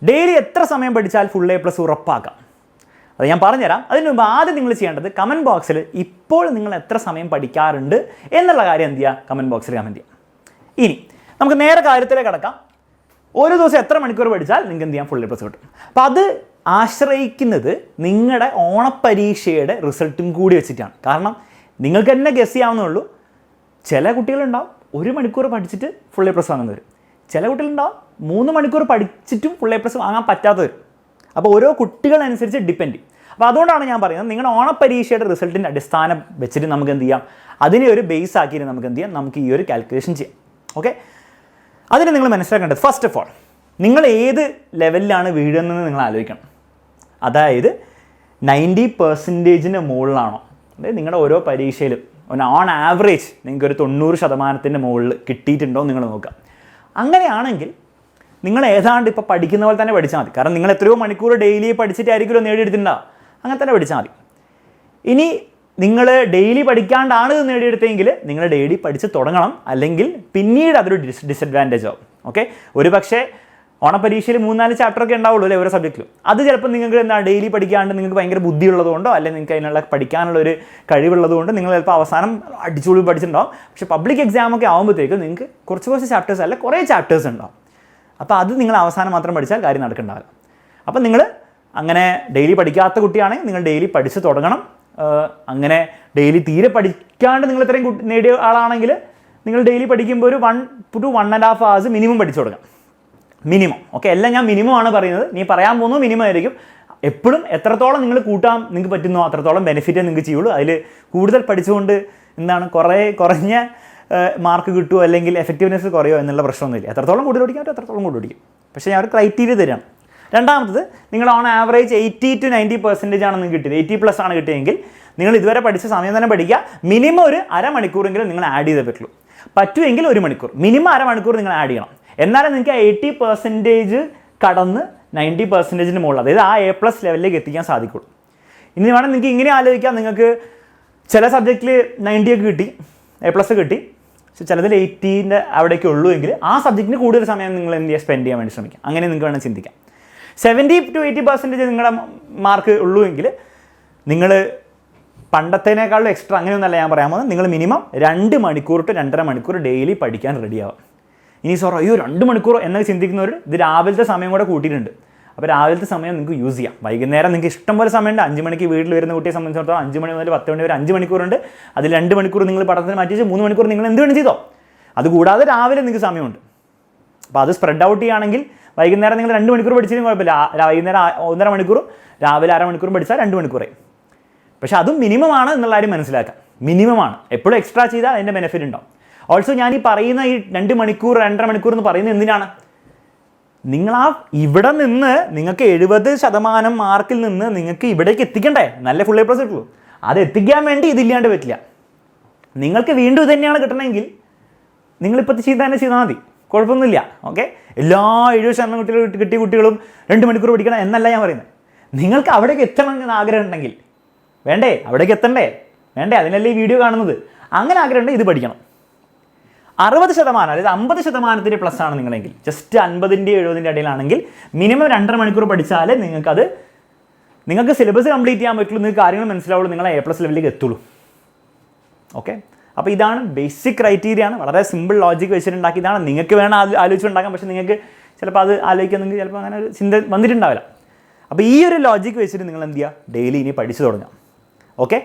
Daily എത്ര സമയം പഠിച്ചാൽ ഫുൾ എ പ്ലസ് ഉറപ്പാക്കാം? അത് ഞാൻ പറഞ്ഞുതരാം. അതിന് മുമ്പ് ആദ്യം നിങ്ങൾ ചെയ്യേണ്ടത് കമൻറ്റ് ബോക്സിൽ ഇപ്പോൾ നിങ്ങൾ എത്ര സമയം പഠിക്കാറുണ്ട് എന്നുള്ള കാര്യം എന്ത് ചെയ്യുക, കമൻറ്റ് ബോക്സിൽ കമൻറ്റ് ചെയ്യാം. ഇനി നമുക്ക് നേരെ കാര്യത്തിലേക്ക് കടക്കാം. ഒരു ദിവസം എത്ര മണിക്കൂർ പഠിച്ചാൽ നിങ്ങൾക്ക് എന്ത് ചെയ്യാം, ഫുൾ എ പ്ലസ് കിട്ടും. അപ്പോൾ അത് ആശ്രയിക്കുന്നത് നിങ്ങളുടെ ഓണപ്പരീക്ഷയുടെ റിസൾട്ടും കൂടി വെച്ചിട്ടാണ്. കാരണം നിങ്ങൾക്ക് തന്നെ ഗസ് ചെയ്യാവുന്നുള്ളൂ. ചില കുട്ടികളുണ്ടാവും 1 മണിക്കൂർ പഠിച്ചിട്ട് ഫുൾ എ പ്ലസ് വാങ്ങുന്നവർ, ചില കുട്ടികളുണ്ടാവും 3 മണിക്കൂർ പഠിച്ചിട്ടും ഫുൾ എ പ്ലസ് വാങ്ങാൻ പറ്റാത്തവർ. അപ്പോൾ ഓരോ കുട്ടികളനുസരിച്ച് ഡിപ്പെൻഡ് ചെയ്യും. അപ്പോൾ അതുകൊണ്ടാണ് ഞാൻ പറയുന്നത്, നിങ്ങളുടെ ഓണപ്പരീക്ഷയുടെ റിസൾട്ടിൻ്റെ അടിസ്ഥാനം വെച്ചിട്ട് നമുക്ക് എന്ത് ചെയ്യാം, അതിനെ ഒരു ബേസ് ആക്കിയിട്ട് നമുക്ക് എന്ത് ചെയ്യാം, നമുക്ക് ഈ ഒരു കാൽക്കുലേഷൻ ചെയ്യാം. ഓക്കെ, അതിന് നിങ്ങൾ മനസ്സിലാക്കേണ്ടത് ഫസ്റ്റ് ഓഫ് ഓൾ നിങ്ങൾ ഏത് ലെവലിലാണ് വീഴുന്നതെന്ന് നിങ്ങൾ ആലോചിക്കണം. അതായത് 90% മുകളിലാണോ, അതായത് നിങ്ങളുടെ ഓരോ പരീക്ഷയിലും ഓൺ ആവറേജ് നിങ്ങൾക്ക് ഒരു 90% മുകളിൽ കിട്ടിയിട്ടുണ്ടോ നിങ്ങൾ നോക്കുക. അങ്ങനെയാണെങ്കിൽ നിങ്ങൾ ഏതാണ്ട് ഇപ്പോൾ പഠിക്കുന്ന പോലെ തന്നെ പഠിച്ചാൽ മതി. കാരണം നിങ്ങൾ എത്രയോ മണിക്കൂർ ഡെയിലി പഠിച്ചിട്ടായിരിക്കുമല്ലോ നേടിയെടുത്തിട്ടുണ്ടാവും. അങ്ങനെ തന്നെ പഠിച്ചാൽ മതി. ഇനി നിങ്ങൾ ഡെയിലി പഠിക്കാണ്ടാണ് ഇത് നേടിയെടുത്തെങ്കിൽ നിങ്ങൾ ഡെയിലി പഠിച്ച് തുടങ്ങണം, അല്ലെങ്കിൽ പിന്നീട് അതൊരു ഡിസഡ്വാൻറ്റേജ് ആവും. ഓക്കെ, ഒരു പക്ഷേ ഓണപ്പരീക്ഷയിൽ 3-4 ചാപ്റ്ററൊക്കെ ഉണ്ടാവുള്ളൂ അല്ലേ ഓരോ സബ്ജക്റ്റിലും. അത് ചിലപ്പോൾ നിങ്ങൾക്ക് എന്താ ഡെയിലി പഠിക്കാണ്ട് നിങ്ങൾക്ക് ഭയങ്കര ബുദ്ധിയുള്ളതുകൊണ്ടോ അല്ലെങ്കിൽ നിങ്ങൾക്ക് അതിനുള്ള പഠിക്കാനുള്ള ഒരു കഴിവുള്ളതുകൊണ്ട് നിങ്ങൾ ചിലപ്പോൾ അവസാനം അടിച്ചുപൊളി പഠിച്ചിട്ടുണ്ടാവും. പക്ഷേ പബ്ലിക് എക്സാമൊക്കെ ആകുമ്പോഴത്തേക്കും നിങ്ങൾക്ക് കുറച്ച് ചാപ്റ്റേഴ്സ് അല്ല കുറേ ചാപ്റ്റേഴ്സ് ഉണ്ടാവും. അപ്പോൾ അത് നിങ്ങൾ അവസാനം മാത്രം പഠിച്ചാൽ കാര്യം നടക്കുന്നുണ്ടാവില്ല. അപ്പോൾ നിങ്ങൾ അങ്ങനെ ഡെയിലി പഠിക്കാത്ത കുട്ടിയാണെങ്കിൽ നിങ്ങൾ ഡെയിലി പഠിച്ച് തുടങ്ങണം. അങ്ങനെ ഡെയിലി തീരെ പഠിക്കാണ്ട് നിങ്ങൾ ഇത്രയും നേടിയ ആളാണെങ്കിൽ നിങ്ങൾ ഡെയിലി പഠിക്കുമ്പോൾ ഒരു 1 to 1.5 hours മിനിമം പഠിച്ചു തുടങ്ങാം. മിനിമം. ഓക്കെ, എല്ലാം ഞാൻ മിനിമം ആണ് പറയുന്നത്. നീ പറയാൻ പോകുന്നത് മിനിമം ആയിരിക്കും. എപ്പോഴും എത്രത്തോളം നിങ്ങൾ കൂട്ടാൻ നിങ്ങൾക്ക് പറ്റുന്നോ അത്രത്തോളം ബെനിഫിറ്റേ നിങ്ങൾക്ക് ചെയ്യുള്ളൂ. അതിൽ കൂടുതൽ പഠിച്ചുകൊണ്ട് എന്താണ് കുറഞ്ഞ മാർക്ക് കിട്ടുമോ അല്ലെങ്കിൽ എഫക്റ്റീവ്നെസ് കുറയോ എന്നുള്ള പ്രശ്നമൊന്നുമില്ല. എത്രത്തോളം കൂടുതൽ പഠിക്കാൻ പറ്റും അത്രത്തോളം കൂടുതൽ പഠിക്കും. പക്ഷേ ഞാൻ ഒരു ക്രൈറ്റീരിയ തരാണ്. രണ്ടാമത്തത്, നിങ്ങൾ ഓൺ ആവറേജ് 80 to 90% ആണ് നിങ്ങൾക്ക് കിട്ടിയത്, 80+ ആണ് കിട്ടിയെങ്കിൽ നിങ്ങൾ ഇതുവരെ പഠിച്ച സമയം തന്നെ പഠിക്കുക. മിനിമം ഒരു അരമണിക്കൂറെങ്കിലും നിങ്ങൾ ആഡ് ചെയ്തേ പറ്റുള്ളൂ. പറ്റുമെങ്കിൽ 1 മണിക്കൂർ, മിനിമം അരമണിക്കൂർ നിങ്ങൾ ആഡ് ചെയ്യണം. എന്നാലും നിങ്ങൾക്ക് 80% കടന്ന് 90%-ന് മുകളിൽ, അതായത് ആ A+ ലെവലിലേക്ക് എത്തിക്കാൻ സാധിക്കുള്ളൂ. ഇനി വേണം നിങ്ങൾക്ക് ഇങ്ങനെ ആലോചിക്കാം, നിങ്ങൾക്ക് ചില സബ്ജക്റ്റിൽ 90 ഒക്കെ കിട്ടി, A+ കിട്ടി, പക്ഷേ ചിലതിൽ 80-ൻ്റെ അവിടേക്ക് ഉള്ളൂ എങ്കിൽ ആ സബ്ജക്റ്റിന് കൂടുതൽ സമയം നിങ്ങൾ എന്ത് ചെയ്യുക, സ്പെൻഡ് ചെയ്യാൻ വേണ്ടി ശ്രമിക്കാം. അങ്ങനെ നിങ്ങൾക്ക് വേണം ചിന്തിക്കാം. 70 to 80% നിങ്ങളുടെ മാർക്ക് ഉള്ളൂ എങ്കിൽ നിങ്ങൾ പണ്ടത്തേനേക്കാളും എക്സ്ട്രാ അങ്ങനെയൊന്നല്ല ഞാൻ പറയാൻ പോകുന്നത്. നിങ്ങൾ മിനിമം 2 മണിക്കൂർ to 2.5 മണിക്കൂർ ഡെയിലി പഠിക്കാൻ റെഡിയാവാം. ഇനി അയ്യോ 2 മണിക്കൂർ എന്നൊക്കെ ചിന്തിക്കുന്നവർ ഇത് രാവിലത്തെ സമയം കൂടെ കൂട്ടിയിട്ടുണ്ട്. അപ്പോൾ രാവിലത്തെ സമയം നിങ്ങൾക്ക് യൂസ് ചെയ്യാം. വൈകുന്നേരം നിങ്ങൾക്ക് ഇഷ്ടംപോലെ സമയമുണ്ട്. 5 മണിക്ക് വീട്ടിൽ വരുന്ന കുട്ടിയെ സംബന്ധിച്ചിടത്തോളം 5 മണി മുതൽ 10 മണി വരെ 5 മണിക്കൂറുണ്ട്. അതിൽ 2 മണിക്കൂർ നിങ്ങൾ പഠനത്തിന് മാറ്റി വെച്ച് 3 മണിക്കൂർ നിങ്ങൾ എന്ത് വേണം ചെയ്തോ. അതുകൂടാതെ രാവിലെ നിങ്ങൾക്ക് സമയമുണ്ട്. അപ്പോൾ അത് സ്പ്രെഡ് ഔട്ട് ചെയ്യുകയാണെങ്കിൽ വൈകുന്നേരം നിങ്ങൾ 2 മണിക്കൂർ പഠിച്ചാലും കുഴപ്പമില്ല. വൈകുന്നേരം 1.5 മണിക്കൂറും രാവിലെ 1/2 മണിക്കൂറും പഠിച്ചാൽ 2 മണിക്കൂറായി. പക്ഷേ അതും മിനിമമാണ് എന്നുള്ള കാര്യം മനസ്സിലാക്കാം. മിനിമമാണ്. എപ്പോഴും എക്സ്ട്രാ ചെയ്താൽ അതിൻ്റെ ബെനിഫിറ്റ് ഉണ്ടാവും. ഓൾസോ ഞാൻ ഈ പറയുന്ന ഈ 2 മണിക്കൂർ 2.5 മണിക്കൂർ എന്ന് പറയുന്നത് എന്തിനാണ്? നിങ്ങൾ ഇവിടെ നിന്ന് നിങ്ങൾക്ക് 70% മാർക്കിൽ നിന്ന് നിങ്ങൾക്ക് ഇവിടേക്ക് എത്തിക്കണ്ടേ, നല്ല ഫുൾ A+ കിട്ടുള്ളൂ. അത് എത്തിക്കാൻ വേണ്ടി ഇതില്ലാണ്ട് പറ്റില്ല. നിങ്ങൾക്ക് വീണ്ടും ഇത് തന്നെയാണ് കിട്ടണമെങ്കിൽ നിങ്ങളിപ്പോൾ ചെയ്താൽ മതി, കുഴപ്പമൊന്നുമില്ല. ഓക്കെ, എല്ലാ 70% കുട്ടികൾ കിട്ടിയ കുട്ടികളും 2 മണിക്കൂർ പഠിക്കണം എന്നല്ല ഞാൻ പറയുന്നത്. നിങ്ങൾക്ക് അവിടേക്ക് എത്തണം എന്ന് ആഗ്രഹം ഉണ്ടെങ്കിൽ വേണ്ടേ, അവിടേക്ക് എത്തണ്ടേ വേണ്ടേ, അതിനല്ലേ ഈ വീഡിയോ കാണുന്നത്. അങ്ങനെ ആഗ്രഹം ഉണ്ടെങ്കിൽ ഇത് പഠിക്കണം. 60%, അതായത് 50% പ്ലസ് ആണ് നിങ്ങളെങ്കിൽ, ജസ്റ്റ് 50-ൻ്റെയും 70-ൻ്റെ ഇടയിലാണെങ്കിൽ മിനിമം 2.5 മണിക്കൂർ പഠിച്ചാൽ നിങ്ങൾക്ക് സിലബസ് കംപ്ലീറ്റ് ചെയ്യാൻ പറ്റുള്ളൂ, നിങ്ങൾക്ക് കാര്യങ്ങൾ മനസ്സിലാവുള്ളൂ, നിങ്ങൾ A+ ലെവലിലേക്ക് എത്തുള്ളൂ. ഓക്കെ, അപ്പോൾ ഇതാണ് ബേസിക് ക്രൈറ്റീരിയ ആണ്. വളരെ സിമ്പിൾ ലോജിക്ക് വെച്ചിട്ടുണ്ടാക്കി. ഇതാണ് നിങ്ങൾക്ക് വേണം ആലോചിച്ചുണ്ടാക്കാം. പക്ഷേ നിങ്ങൾക്ക് ചിലപ്പോൾ അത് ആലോചിക്കാൻ നിങ്ങൾക്ക് ചിലപ്പോൾ അങ്ങനെ ഒരു ചിന്ത വന്നിട്ടുണ്ടാവില്ല. അപ്പോൾ ഈ ഒരു ലോജിക്ക് വെച്ചിട്ട് നിങ്ങൾ എന്ത് ചെയ്യുക, ഡെയിലി ഇനി പഠിച്ചു തുടങ്ങാം. ഓക്കെ,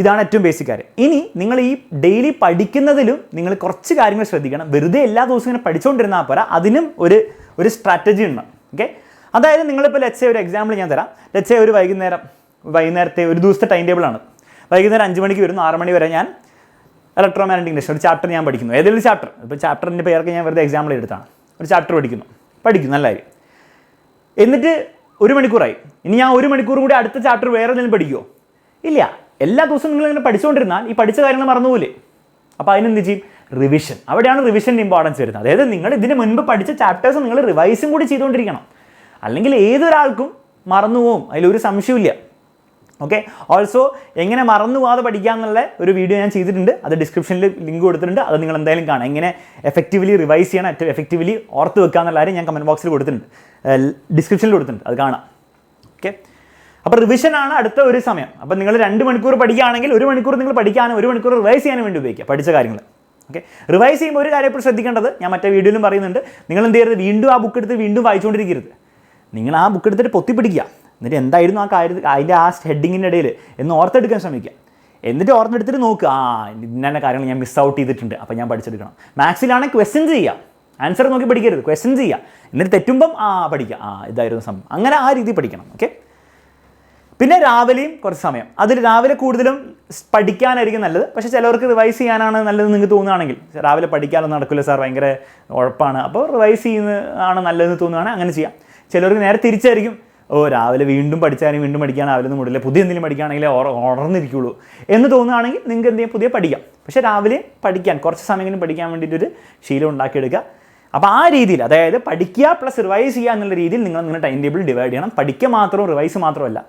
ഇതാണ് ഏറ്റവും ബേസിക് കാര്യം. ഇനി നിങ്ങൾ ഈ ഡെയിലി പഠിക്കുന്നതിലും നിങ്ങൾ കുറച്ച് കാര്യങ്ങൾ ശ്രദ്ധിക്കണം. വെറുതെ എല്ലാ ദിവസവും ഇങ്ങനെ പഠിച്ചുകൊണ്ടിരുന്നാൽ പോരാ, അതിനും ഒരു സ്ട്രാറ്റജി ഉണ്ട്. ഓക്കെ, അതായത് നിങ്ങളിപ്പോൾ ലെറ്റ്സ് സേ ഒരു എക്സാമ്പിൾ ഞാൻ തരാം. ലെറ്റ്സ് സേ ഒരു വൈകുന്നേരത്തെ ഒരു ദിവസത്തെ ടൈം ടേബിളാണ്. വൈകുന്നേരം 5 മണിക്ക് വരുന്നു, 6 മണി വരെ ഞാൻ ഇലക്ട്രോമാഗ്നറ്റിക് ഇൻഡസ്ട്രി ഒരു ചാപ്റ്റർ ഞാൻ പഠിക്കുന്നു. ഏതെങ്കിലും ചാപ്റ്റർ, ഇപ്പോൾ ചാപ്റ്ററിൻ്റെ പേരൊക്കെ ഞാൻ വെറുതെ എക്സാമ്പിൾ എടുത്താണ്. ഒരു ചാപ്റ്റർ പഠിക്കുന്നു നല്ല കാര്യം. എന്നിട്ട് 1 മണിക്കൂറായി. ഇനി ഞാൻ 1 മണിക്കൂർ കൂടി അടുത്ത ചാപ്റ്റർ വേറെ എന്തെങ്കിലും പഠിക്കുമോ? ഇല്ല. എല്ലാ ദിവസവും നിങ്ങൾ ഇങ്ങനെ പഠിച്ചുകൊണ്ടിരുന്നാൽ ഈ പഠിച്ച കാര്യങ്ങൾ മറന്നുപോലെ. അപ്പോൾ അതിനെന്ത് ചെയ്യും? റിവിഷൻ. അവിടെയാണ് റിവിഷൻ്റെ ഇമ്പോർട്ടൻസ് വരുന്നത്. അതായത് നിങ്ങൾ ഇതിന് മുൻപ് പഠിച്ച ചാപ്റ്റേഴ്സ് നിങ്ങൾ റിവൈസും കൂടി ചെയ്തുകൊണ്ടിരിക്കണം. അല്ലെങ്കിൽ ഏതൊരാൾക്കും മറന്നു പോവും, അതിലൊരു സംശയമില്ല. ഓക്കെ. ഓൾസോ എങ്ങനെ മറന്നു പോകാതെ പഠിക്കാമെന്നുള്ള ഒരു വീഡിയോ ഞാൻ ചെയ്തിട്ടുണ്ട്, അത് ഡിസ്ക്രിപ്ഷനിൽ ലിങ്ക് കൊടുത്തിട്ടുണ്ട്, അത് നിങ്ങൾ എന്തായാലും കാണാം. എങ്ങനെ എഫക്റ്റീവ്ലി റിവൈസ് ചെയ്യണം, ഏറ്റവും എഫക്റ്റീവ്ലി ഓർത്ത് വെക്കുക എന്നുള്ള കാര്യം ഞാൻ കമൻറ്റ് ബോക്സിൽ കൊടുത്തിട്ടുണ്ട്, ഡിസ്ക്രിപ്ഷനിൽ കൊടുത്തിട്ടുണ്ട്, അത് കാണാം. ഓക്കെ. അപ്പോൾ റിവിഷനാണ് അടുത്ത ഒരു സമയം. അപ്പോൾ നിങ്ങൾ 2 മണിക്കൂർ പഠിക്കുകയാണെങ്കിൽ 1 മണിക്കൂർ നിങ്ങൾ പഠിക്കാനും 1 മണിക്കൂർ റിവൈസ് ചെയ്യാനും വേണ്ടി ഉപയോഗിക്കുക പഠിച്ച കാര്യങ്ങൾ. ഓക്കെ. റിവൈസ് ചെയ്യുമ്പോൾ ഒരു കാര്യം ഇപ്പോൾ ശ്രദ്ധിക്കേണ്ടത്, ഞാൻ മറ്റേ വീഡിയോയിലും പറയുന്നുണ്ട്, നിങ്ങൾ എന്ത് ചെയ്യരുത്, വീണ്ടും ആ ബുക്ക് എടുത്ത് വീണ്ടും വായിച്ചുകൊണ്ടിരിക്കരുത്. നിങ്ങൾ ആ ബുക്ക് എടുത്തിട്ട് പൊത്തി പിടിക്കുക, എന്നിട്ട് എന്തായിരുന്നു ആ കാര്യത്തിൽ അതിൻ്റെ ആ ഹെഡിങ്ങിൻ്റെ ഇടയിൽ എന്ന് ഓർത്തെടുക്കാൻ ശ്രമിക്കുക. എന്നിട്ട് ഓർത്തെടുത്തിട്ട് നോക്കുക, ഇന്ന കാര്യങ്ങൾ ഞാൻ മിസ് ഔട്ട് ചെയ്തിട്ടുണ്ട്, അപ്പോൾ ഞാൻ പഠിച്ചെടുക്കണം. മാത്സിലാണെങ്കിൽ ക്വസ്റ്റ്യൻസ് ചെയ്യുക, ആൻസർ നോക്കി പഠിക്കരുത്, ക്വസ്റ്റ്യൻസ് ചെയ്യുക, എന്നിട്ട് തെറ്റുമ്പം പഠിക്കുക, ഇതായിരുന്നു സംഭവം, അങ്ങനെ ആ രീതി പഠിക്കണം. ഓക്കെ. പിന്നെ രാവിലെയും കുറച്ച് സമയം, അതിൽ രാവിലെ കൂടുതലും പഠിക്കാനായിരിക്കും നല്ലത്. പക്ഷേ ചിലവർക്ക് റിവൈസ് ചെയ്യാനാണ് നല്ലത് നിങ്ങൾക്ക് തോന്നുകയാണെങ്കിൽ, രാവിലെ പഠിക്കാനൊന്നും നടക്കില്ല സാർ, ഭയങ്കര ഉഴപ്പാണ്, അപ്പോൾ റിവൈസ് ചെയ്യുന്നതാണ് നല്ലതെന്ന് തോന്നുകയാണെങ്കിൽ അങ്ങനെ ചെയ്യാം. ചിലർക്ക് നേരെ തിരിച്ചായിരിക്കും, രാവിലെ വീണ്ടും പഠിച്ചാലും വീണ്ടും പഠിക്കാൻ രാവിലെ ഒന്നും മുടില്ല, പുതിയ എന്തെങ്കിലും പഠിക്കുകയാണെങ്കിൽ ഉണർന്നിരിക്കുള്ളൂ എന്ന് തോന്നുകയാണെങ്കിൽ നിങ്ങൾക്ക് എന്ത് ചെയ്യാം, പുതിയ പഠിക്കാം. പക്ഷേ രാവിലെ പഠിക്കാൻ കുറച്ച് സമയമെങ്കിലും പഠിക്കാൻ വേണ്ടിയിട്ടൊരു ശീലം ഉണ്ടാക്കിയെടുക്കുക. അപ്പോൾ ആ രീതിയിൽ, അതായത് പഠിക്കുക പ്ലസ് റിവൈസ് ചെയ്യുക എന്നുള്ള രീതിയിൽ നിങ്ങളുടെ ടൈം ടേബിൾ ഡിവൈഡ് ചെയ്യണം. പഠിക്കുക മാത്രവും റിവൈസ് മാത്രമല്ല,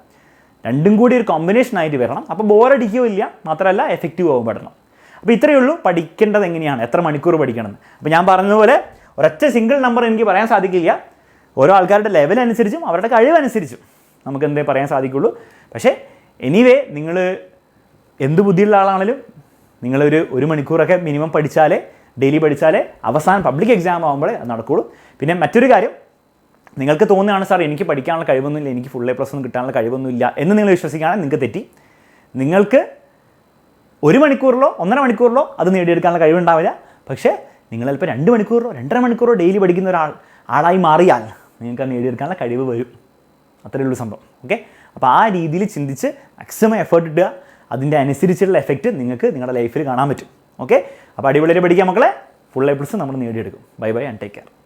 രണ്ടും കൂടി ഒരു കോമ്പിനേഷൻ ആയിട്ട് വരണം. അപ്പോൾ ബോറടിക്കുകയില്ല, മാത്രമല്ല എഫക്റ്റീവ് ആവും പഠനം. അപ്പോൾ ഇത്രയേ ഉള്ളൂ പഠിക്കേണ്ടത് എങ്ങനെയാണ്, എത്ര മണിക്കൂർ പഠിക്കണമെന്ന്. അപ്പോൾ ഞാൻ പറഞ്ഞതുപോലെ ഒരൊറ്റ സിംഗിൾ നമ്പർ എനിക്ക് പറയാൻ സാധിക്കില്ല. ഓരോ ആൾക്കാരുടെ ലെവൽ അനുസരിച്ചും അവരുടെ കഴിവനുസരിച്ചും നമുക്ക് എന്തേ പറയാൻ സാധിക്കുള്ളൂ. പക്ഷേ എനിവേ, നിങ്ങൾ എന്ത് ബുദ്ധിയുള്ള ആളാണെങ്കിലും നിങ്ങളൊരു 1 മണിക്കൂറൊക്കെ മിനിമം പഠിച്ചാലേ, ഡെയിലി പഠിച്ചാലേ അവസാനം പബ്ലിക് എക്സാം ആകുമ്പോഴേ അത് നടക്കുകയുള്ളൂ. പിന്നെ മറ്റൊരു കാര്യം, നിങ്ങൾക്ക് തോന്നുകയാണ് സാർ എനിക്ക് പഠിക്കാനുള്ള കഴിവൊന്നുമില്ല, എനിക്ക് ഫുൾ A+ ഒന്നും കിട്ടാനുള്ള കഴിവൊന്നുമില്ല എന്ന് നിങ്ങൾ വിശ്വസിക്കുകയാണെങ്കിൽ നിങ്ങൾക്ക് തെറ്റി. നിങ്ങൾക്ക് 1 മണിക്കൂറിലോ 1.5 മണിക്കൂറിലോ അത് നേടിയെടുക്കാനുള്ള കഴിവുണ്ടാവില്ല. പക്ഷേ നിങ്ങൾ ചിലപ്പോൾ 2 മണിക്കൂറിലോ 2.5 മണിക്കൂറോ ഡെയിലി പഠിക്കുന്ന ആളായി മാറിയാൽ നിങ്ങൾക്ക് അത് നേടിയെടുക്കാനുള്ള കഴിവ് വരും. അത്രയേ ഉള്ളൂ സംഭവം. ഓക്കെ. അപ്പോൾ ആ രീതിയിൽ ചിന്തിച്ച് മാക്സിമം എഫേർട്ട് ഇടുക, അതിൻ്റെ അനുസരിച്ചുള്ള എഫക്റ്റ് നിങ്ങൾക്ക് നിങ്ങളുടെ ലൈഫിൽ കാണാൻ പറ്റും. ഓക്കെ. അപ്പോൾ അടിപൊളിയായിട്ട് പഠിക്കുക മക്കളെ, ഫുൾ A+ നമ്മൾ നേടിയെടുക്കും. Bye bye and take care.